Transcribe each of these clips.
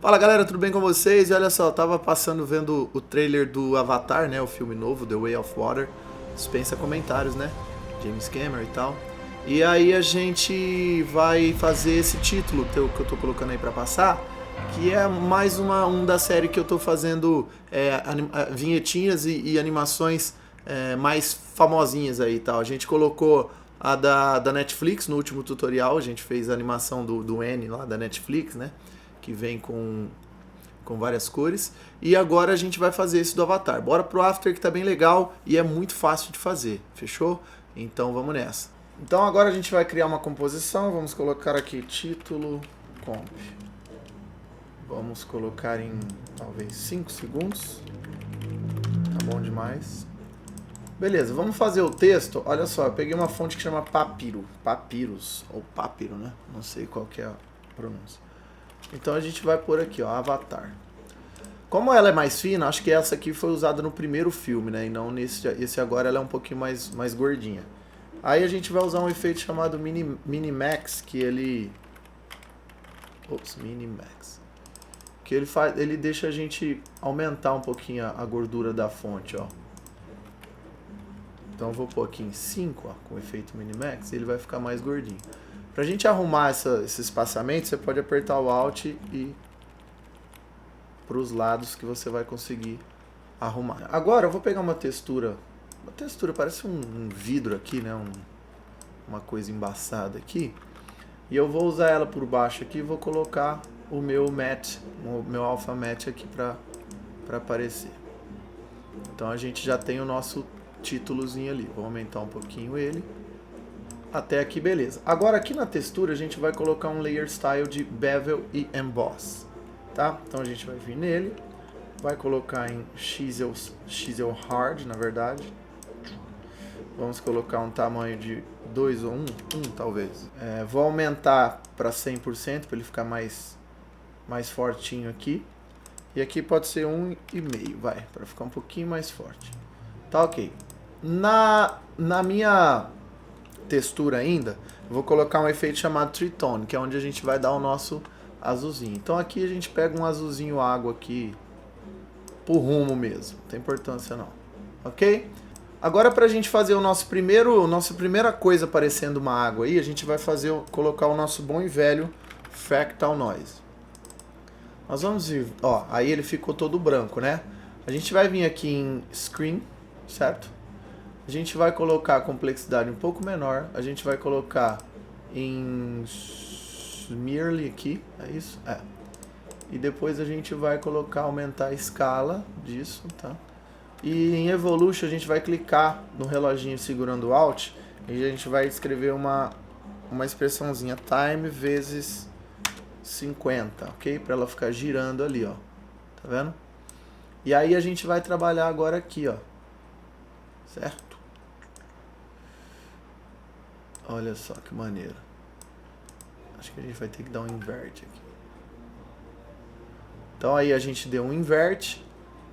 Fala galera, tudo bem com vocês? E olha só, eu tava passando vendo o trailer do Avatar, né? O filme novo, The Way of Water. Dispensa comentários, né? James Cameron e tal. E aí a gente vai fazer esse título que eu tô colocando aí pra passar, que é mais um da série que eu tô fazendo vinhetinhas e animações mais famosinhas aí e tal. A gente colocou a da Netflix no último tutorial, a gente fez a animação do N lá da Netflix, né? Que vem com várias cores. E agora a gente vai fazer esse do Avatar. Bora pro After que tá bem legal e é muito fácil de fazer, fechou? Então vamos nessa. Então agora a gente vai criar uma composição, vamos colocar aqui título comp. Vamos colocar em talvez 5 segundos. Tá bom demais. Beleza, vamos fazer o texto. Olha só, eu peguei uma fonte que chama Papyrus, ou Papiro, né? Não sei qual que é a pronúncia. Então a gente vai pôr aqui, ó, Avatar. Como ela é mais fina, acho que essa aqui foi usada no primeiro filme, né? E não esse agora ela é um pouquinho mais gordinha. Aí a gente vai usar um efeito chamado Minimax, que ele... Ops, Minimax. Que ele deixa a gente aumentar um pouquinho a gordura da fonte, ó. Então eu vou pôr aqui em 5, ó, com o efeito Minimax, e ele vai ficar mais gordinho. Pra gente arrumar esse espaçamento, você pode apertar o Alt e para os lados que você vai conseguir arrumar. Agora eu vou pegar uma textura parece um vidro aqui, né? Uma coisa embaçada aqui. E eu vou usar ela por baixo aqui e vou colocar o meu matte, o meu alpha matte aqui para aparecer. Então a gente já tem o nosso títulozinho ali. Vou aumentar um pouquinho ele. Até aqui, beleza. Agora aqui na textura a gente vai colocar um layer style de bevel e emboss, tá? Então a gente vai vir nele, vai colocar em chisel hard, na verdade. Vamos colocar um tamanho de 2 ou 1 talvez. Vou aumentar para 100% para ele ficar mais fortinho aqui. E aqui pode ser 1,5, vai, para ficar um pouquinho mais forte. Tá ok. Na minha textura ainda, eu vou colocar um efeito chamado Tritone, que é onde a gente vai dar o nosso azulzinho. Então aqui a gente pega um azulzinho água aqui, por rumo mesmo, não tem importância não, ok? Agora pra gente fazer nossa primeira coisa parecendo uma água aí, a gente vai colocar o nosso bom e velho Fractal Noise. Nós vamos vir, ó, aí ele ficou todo branco, né? A gente vai vir aqui em Screen, certo? A gente vai colocar a complexidade um pouco menor. A gente vai colocar em Smearly aqui. É isso? É. E depois a gente vai aumentar a escala disso, tá? E em Evolution a gente vai clicar no reloginho segurando o Alt. E a gente vai escrever uma expressãozinha time vezes 50, ok? Para ela ficar girando ali, ó. Tá vendo? E aí a gente vai trabalhar agora aqui, ó. Certo? Olha só que maneiro. Acho que a gente vai ter que dar um invert aqui. Então aí a gente deu um invert.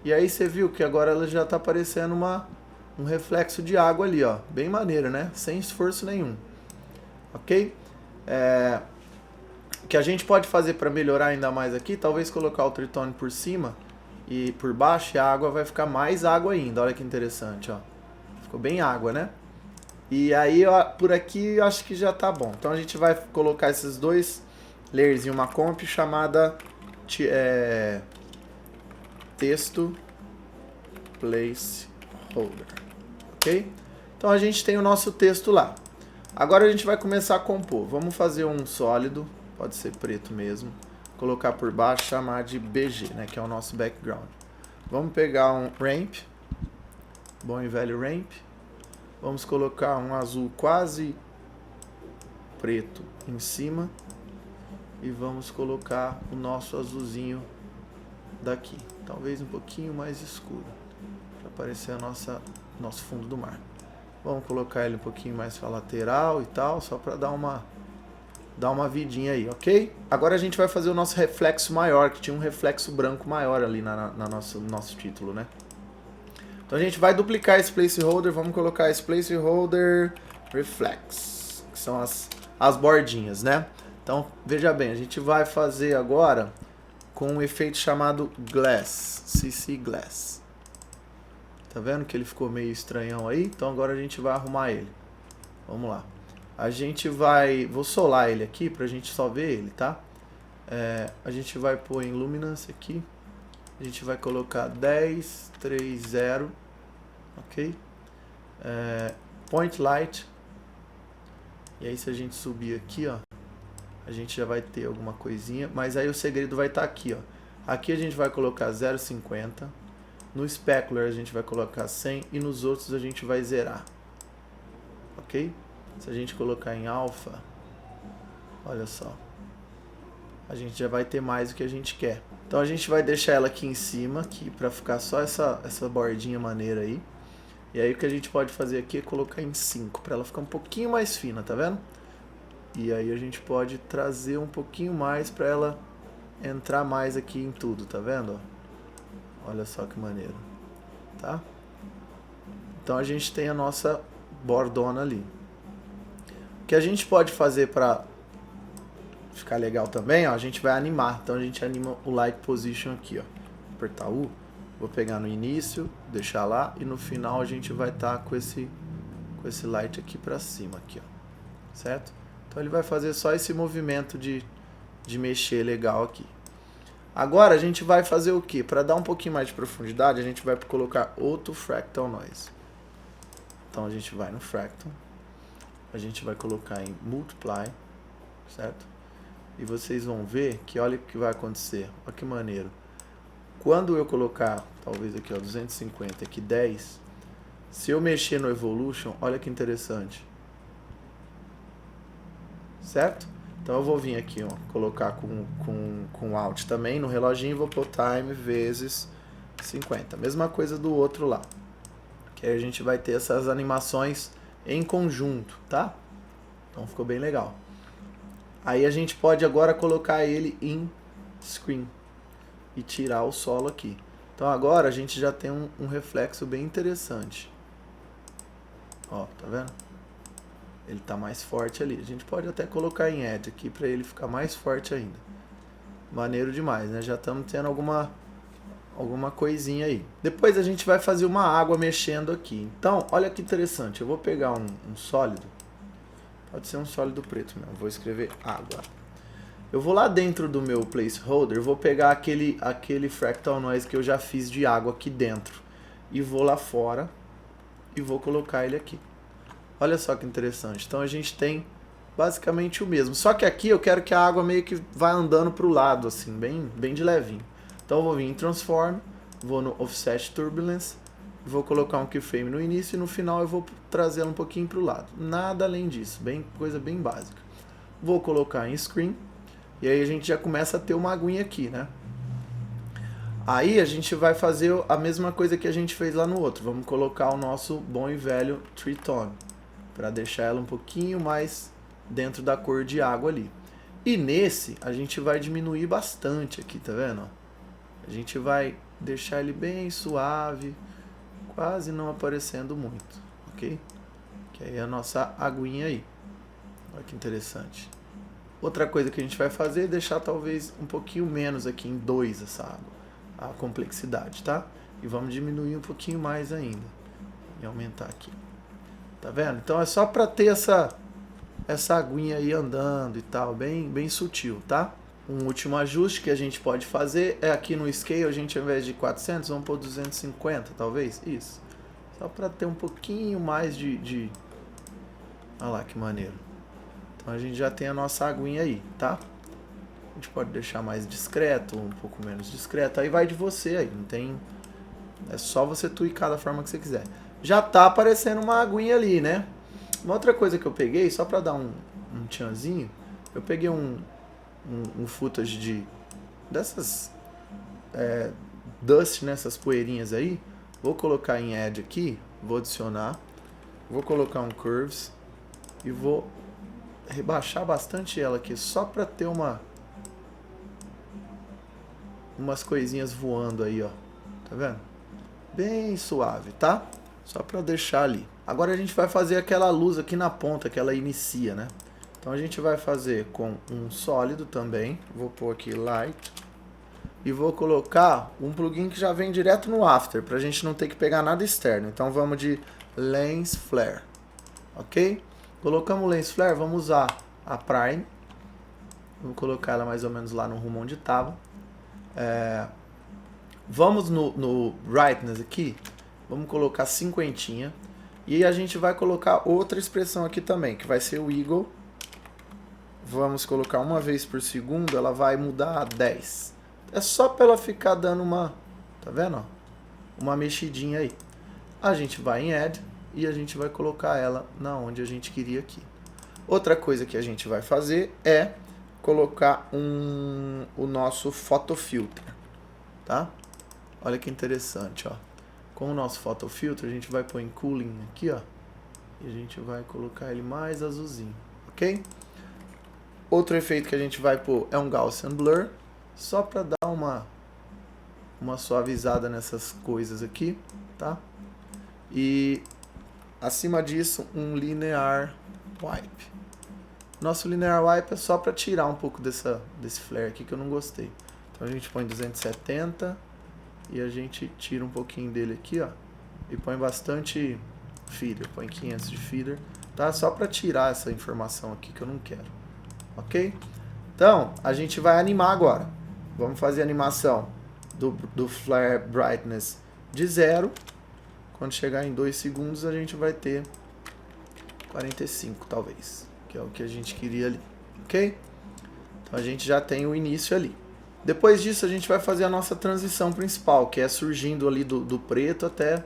E aí você viu que agora ela já está aparecendo um reflexo de água ali, ó. Bem maneiro, né? Sem esforço nenhum. Ok? O que a gente pode fazer para melhorar ainda mais aqui, talvez colocar o tritone por cima e por baixo, e a água vai ficar mais água ainda. Olha que interessante, ó. Ficou bem água, né? E aí, ó, por aqui, eu acho que já tá bom. Então a gente vai colocar esses dois layers em uma comp chamada texto placeholder, ok? Então a gente tem o nosso texto lá. Agora a gente vai começar a compor. Vamos fazer um sólido, pode ser preto mesmo. Colocar por baixo, chamar de BG, né, que é o nosso background. Vamos pegar um ramp, bom e velho ramp. Vamos colocar um azul quase preto em cima. E vamos colocar o nosso azulzinho daqui. Talvez um pouquinho mais escuro. Para aparecer nosso fundo do mar. Vamos colocar ele um pouquinho mais para lateral e tal. Só para dar uma vidinha aí, ok? Agora a gente vai fazer o nosso reflexo maior. Que tinha um reflexo branco maior ali no nosso título, né? Então a gente vai duplicar esse placeholder, vamos colocar esse placeholder reflex, que são as bordinhas, né? Então, veja bem, a gente vai fazer agora com um efeito chamado Glass, CC Glass. Tá vendo que ele ficou meio estranhão aí? Então agora a gente vai arrumar ele. Vamos lá. A gente vai... Vou solar ele aqui pra gente só ver ele, tá? A gente vai pôr em Luminance aqui. A gente vai colocar 10, 3, 0. Ok? Point Light. E aí se a gente subir aqui, ó, a gente já vai ter alguma coisinha. Mas aí o segredo vai estar aqui, ó. Aqui a gente vai colocar 0,50. No Specular a gente vai colocar 100. E nos outros a gente vai zerar. Ok? Se a gente colocar em Alpha, olha só, a gente já vai ter mais do que a gente quer. Então a gente vai deixar ela aqui em cima, aqui, para ficar só essa bordinha maneira aí. E aí o que a gente pode fazer aqui é colocar em 5, para ela ficar um pouquinho mais fina, tá vendo? E aí a gente pode trazer um pouquinho mais para ela entrar mais aqui em tudo, tá vendo? Olha só que maneiro, tá? Então a gente tem a nossa bordona ali. O que a gente pode fazer para ficar legal também, ó, a gente vai animar. Então a gente anima o Light Position aqui, ó. Apertar U, vou pegar no início, deixar lá, e no final a gente vai estar com esse light aqui para cima, aqui, ó. Certo? Então ele vai fazer só esse movimento de mexer legal aqui. Agora a gente vai fazer o que? Para dar um pouquinho mais de profundidade, a gente vai colocar outro Fractal Noise. Então a gente vai no Fractal, a gente vai colocar em Multiply, certo? E vocês vão ver que olha o que vai acontecer. Olha que maneiro. Quando eu colocar, talvez aqui, ó, 250, aqui 10, se eu mexer no Evolution, olha que interessante. Certo? Então eu vou vir aqui, ó, colocar com Alt também no reloginho e vou pôr Time vezes 50. Mesma coisa do outro lá. Que aí a gente vai ter essas animações em conjunto, tá? Então ficou bem legal. Aí a gente pode agora colocar ele em Screen e tirar o solo aqui. Então agora a gente já tem um reflexo bem interessante. Ó, tá vendo? Ele tá mais forte ali. A gente pode até colocar em Edge aqui para ele ficar mais forte ainda. Maneiro demais, né? Já estamos tendo alguma coisinha aí. Depois a gente vai fazer uma água mexendo aqui. Então, olha que interessante. Eu vou pegar um sólido. Pode ser um sólido preto mesmo. Vou escrever água. Eu vou lá dentro do meu placeholder. Vou pegar aquele Fractal Noise que eu já fiz de água aqui dentro. E vou lá fora. E vou colocar ele aqui. Olha só que interessante. Então a gente tem basicamente o mesmo. Só que aqui eu quero que a água meio que vá andando para o lado, assim, bem de levinho. Então eu vou vir em Transform, vou no Offset Turbulence, vou colocar um keyframe no início e no final eu vou trazê-lo um pouquinho para o lado. Nada além disso, coisa bem básica. Vou colocar em Screen e aí a gente já começa a ter uma aguinha aqui, né? Aí a gente vai fazer a mesma coisa que a gente fez lá no outro. Vamos colocar o nosso bom e velho Tritone, para deixar ela um pouquinho mais dentro da cor de água ali. E nesse a gente vai diminuir bastante aqui, tá vendo? A gente vai deixar ele bem suave, quase não aparecendo muito, ok? Que aí é a nossa aguinha aí. Olha que interessante. Outra coisa que a gente vai fazer é deixar talvez um pouquinho menos aqui em 2 essa água, a complexidade, tá? E vamos diminuir um pouquinho mais ainda e aumentar aqui. Tá vendo? Então é só para ter essa aguinha aí andando e tal, bem sutil, tá? Um último ajuste que a gente pode fazer é aqui no Scale, a gente ao invés de 400, vamos pôr 250, talvez? Isso. Só para ter um pouquinho mais de... Olha lá que maneiro. Então a gente já tem a nossa aguinha aí, tá? A gente pode deixar mais discreto, um pouco menos discreto, aí vai de você aí, não tem... É só você tweakar da forma que você quiser. Já tá aparecendo uma aguinha ali, né? Uma outra coisa que eu peguei, só para dar um tchanzinho, eu peguei um footage dessas dust, nessas poeirinhas aí. Vou colocar em Edge aqui, vou adicionar, vou colocar um Curves e vou rebaixar bastante ela aqui, só para ter umas coisinhas voando aí, ó. Tá vendo? Bem suave, tá? Só para deixar ali. Agora a gente vai fazer aquela luz aqui na ponta que ela inicia, né? Então a gente vai fazer com um sólido também. Vou pôr aqui Light. e vou colocar um plugin que já vem direto no After, para a gente não ter que pegar nada externo. Então vamos de Lens Flare, ok? Colocamos o Lens Flare, vamos usar a Prime. Vou colocar ela mais ou menos lá no rumo onde estava. Vamos no Brightness aqui, vamos colocar 50. E a gente vai colocar outra expressão aqui também, que vai ser o Eagle. Vamos colocar uma vez por segundo, ela vai mudar a 10. É só para ela ficar dando uma, tá vendo? Uma mexidinha aí. A gente vai em Add e a gente vai colocar ela na onde a gente queria aqui. Outra coisa que a gente vai fazer é colocar o nosso Photo Filter, tá? Olha que interessante, ó. Com o nosso Photo Filter, a gente vai pôr em Cooling aqui, ó. E a gente vai colocar ele mais azulzinho, ok? Outro efeito que a gente vai pôr é um Gaussian Blur, só para dar uma suavizada nessas coisas aqui, tá? E acima disso, um Linear Wipe. Nosso Linear Wipe é só para tirar um pouco desse flare aqui que eu não gostei. Então a gente põe 270 e a gente tira um pouquinho dele aqui, ó. E põe bastante feeder, põe 500 de feeder, tá? Só para tirar essa informação aqui que eu não quero. Ok? Então, a gente vai animar agora. Vamos fazer a animação do Flare Brightness de 0. Quando chegar em 2 segundos, a gente vai ter 45, talvez. Que é o que a gente queria ali. Ok? Então, a gente já tem o início ali. Depois disso, a gente vai fazer a nossa transição principal, que é surgindo ali do preto até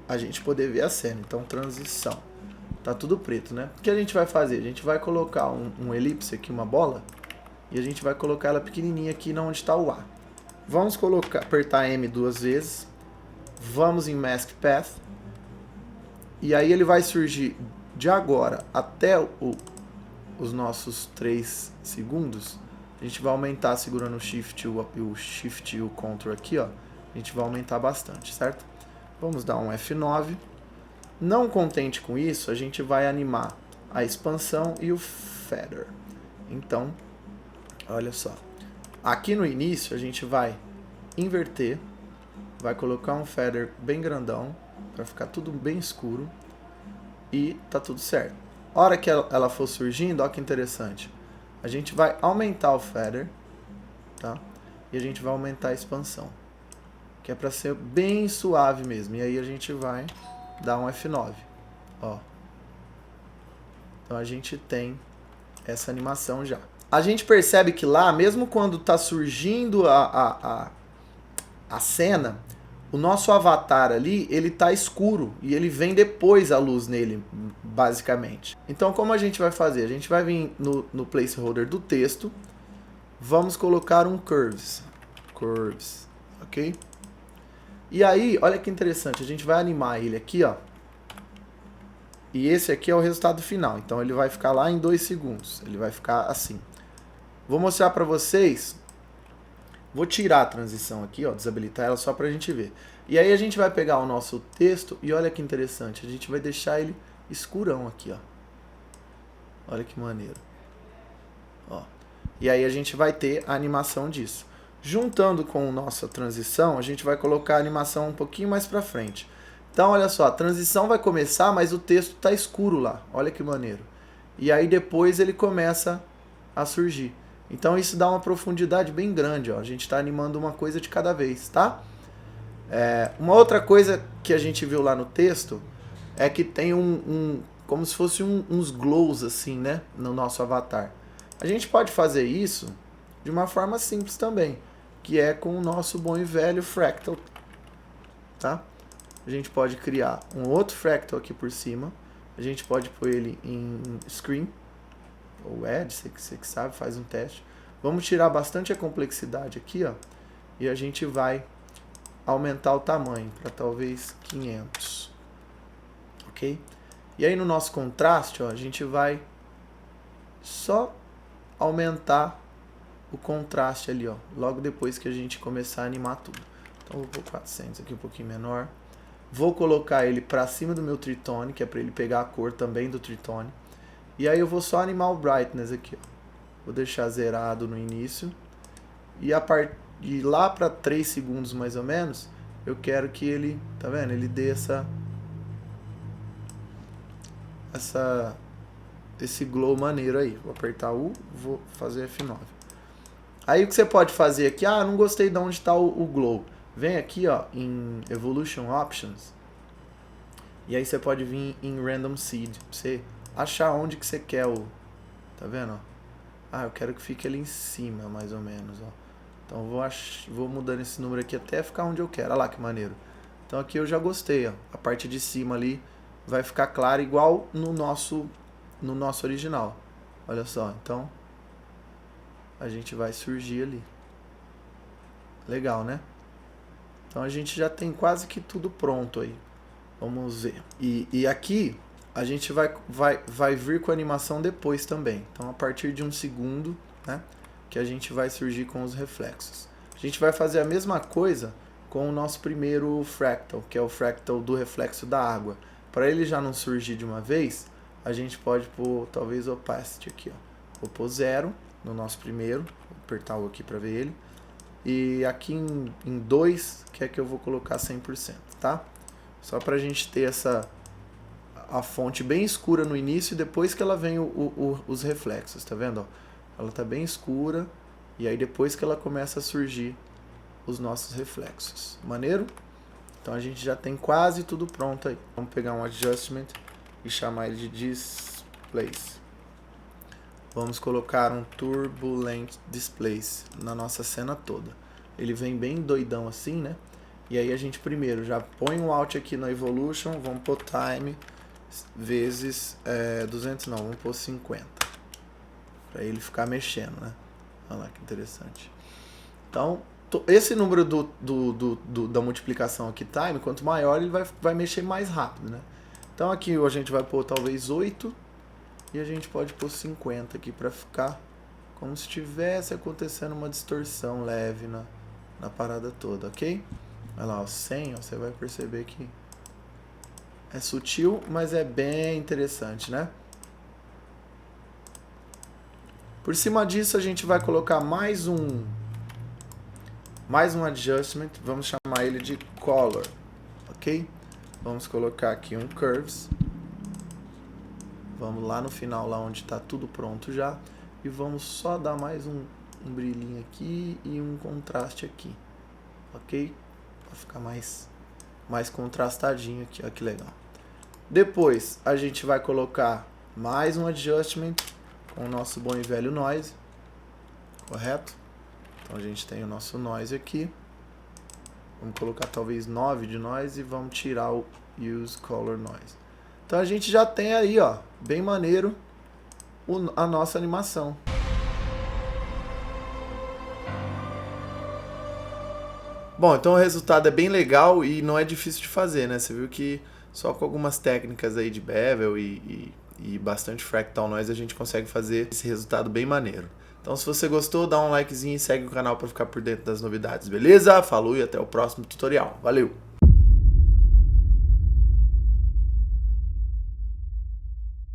a gente poder ver a cena. Então, transição. Tá tudo preto, né? O que a gente vai fazer? A gente vai colocar um elipse aqui, uma bola, e a gente vai colocar ela pequenininha aqui onde está o A. Vamos apertar M 2 vezes, vamos em Mask Path, e aí ele vai surgir de agora até os nossos 3 segundos. A gente vai aumentar segurando o Shift e o Shift e o Ctrl aqui, ó. A gente vai aumentar bastante, certo? Vamos dar um F9. Não contente com isso, a gente vai animar a expansão e o feather. Então, olha só. Aqui no início a gente vai inverter, vai colocar um feather bem grandão, para ficar tudo bem escuro, e tá tudo certo. A hora que ela for surgindo, olha que interessante. A gente vai aumentar o feather, tá? E a gente vai aumentar a expansão, que é para ser bem suave mesmo. E aí a gente vai dar um F9, ó. Então a gente tem essa animação já. A gente percebe que lá, mesmo quando está surgindo a cena, o nosso avatar ali, ele tá escuro e ele vem depois a luz nele, basicamente. Então como a gente vai fazer? A gente vai vir no placeholder do texto, vamos colocar um curves, ok? E aí, olha que interessante, a gente vai animar ele aqui, ó. E esse aqui é o resultado final. Então ele vai ficar lá em 2 segundos. Ele vai ficar assim. Vou mostrar para vocês. Vou tirar a transição aqui, ó, desabilitar ela só pra gente ver. E aí a gente vai pegar o nosso texto e olha que interessante, a gente vai deixar ele escurão aqui, ó. Olha que maneiro. Ó. E aí a gente vai ter a animação disso. Juntando com a nossa transição, a gente vai colocar a animação um pouquinho mais pra frente. Então, olha só, a transição vai começar, mas o texto tá escuro lá. Olha que maneiro. E aí depois ele começa a surgir. Então isso dá uma profundidade bem grande, ó. A gente está animando uma coisa de cada vez, tá? Uma outra coisa que a gente viu lá no texto é que tem como se fosse uns glows assim, né, no nosso avatar. A gente pode fazer isso de uma forma simples também, que é com o nosso bom e velho fractal, tá? A gente pode criar um outro fractal aqui por cima. A gente pode pôr ele em screen ou add, você que sabe, faz um teste. Vamos tirar bastante a complexidade aqui, ó, e a gente vai aumentar o tamanho para talvez 500, ok? E aí no nosso contraste, ó, a gente vai só aumentar o contraste ali, ó, logo depois que a gente começar a animar tudo. Então eu vou pôr 400 aqui, um pouquinho menor. Vou colocar ele para cima do meu tritone, que é para ele pegar a cor também do tritone. E aí eu vou só animar o brightness aqui, ó. Vou deixar zerado no início. E lá para 3 segundos mais ou menos, eu quero que ele, tá vendo? Ele dê esse glow maneiro aí. Vou apertar U, vou fazer F9. Aí o que você pode fazer aqui, não gostei de onde está o glow. Vem aqui, ó, em Evolution Options. E aí você pode vir em Random Seed, pra você achar onde que você quer o... Tá vendo, ó? Eu quero que fique ali em cima, mais ou menos, ó. Então vou mudando esse número aqui até ficar onde eu quero. Olha lá que maneiro. Então aqui eu já gostei, ó. A parte de cima ali vai ficar clara igual no nosso original. Olha só, então a gente vai surgir ali. Legal, né? Então a gente já tem quase que tudo pronto aí. Vamos ver. E aqui a gente vai vir com a animação depois também. Então a partir de 1 segundo, né, que a gente vai surgir com os reflexos. A gente vai fazer a mesma coisa com o nosso primeiro fractal, que é o fractal do reflexo da água. Para ele já não surgir de uma vez, a gente pode pôr talvez opacity aqui, ó. Vou pôr 0 no nosso primeiro, vou apertar o aqui para ver ele. E aqui em 2, que é que eu vou colocar 100%, tá? Só pra gente ter a fonte bem escura no início e depois que ela vem os reflexos, tá vendo? Ela tá bem escura e aí depois que ela começa a surgir os nossos reflexos. Maneiro? Então a gente já tem quase tudo pronto aí. Vamos pegar um adjustment e chamar ele de displace. Vamos colocar um turbulent displace na nossa cena toda. Ele vem bem doidão assim, né? E aí a gente primeiro já põe um Alt aqui no Evolution, vamos pôr Time vezes 200 não, vamos pôr 50. Para ele ficar mexendo, né? Olha lá que interessante. Então, esse número da multiplicação aqui, Time, quanto maior ele vai mexer mais rápido, né? Então aqui a gente vai pôr talvez 8 e a gente pode pôr 50 aqui para ficar como se estivesse acontecendo uma distorção leve na parada toda, ok? Olha lá, o 100, ó, você vai perceber que é sutil, mas é bem interessante, né? Por cima disso, a gente vai colocar mais um adjustment, vamos chamar ele de Color, ok? Vamos colocar aqui um Curves. Vamos lá no final, lá onde está tudo pronto já. E vamos só dar mais um brilhinho aqui e um contraste aqui, ok? Para ficar mais contrastadinho aqui, olha que legal. Depois a gente vai colocar mais um adjustment com o nosso bom e velho noise, correto? Então a gente tem o nosso noise aqui. Vamos colocar talvez 9 de noise e vamos tirar o use color noise. Então a gente já tem aí, ó, bem maneiro a nossa animação. Bom, então o resultado é bem legal e não é difícil de fazer, né? Você viu que só com algumas técnicas aí de bevel e bastante fractal noise a gente consegue fazer esse resultado bem maneiro. Então se você gostou, dá um likezinho e segue o canal para ficar por dentro das novidades, beleza? Falou e até o próximo tutorial. Valeu!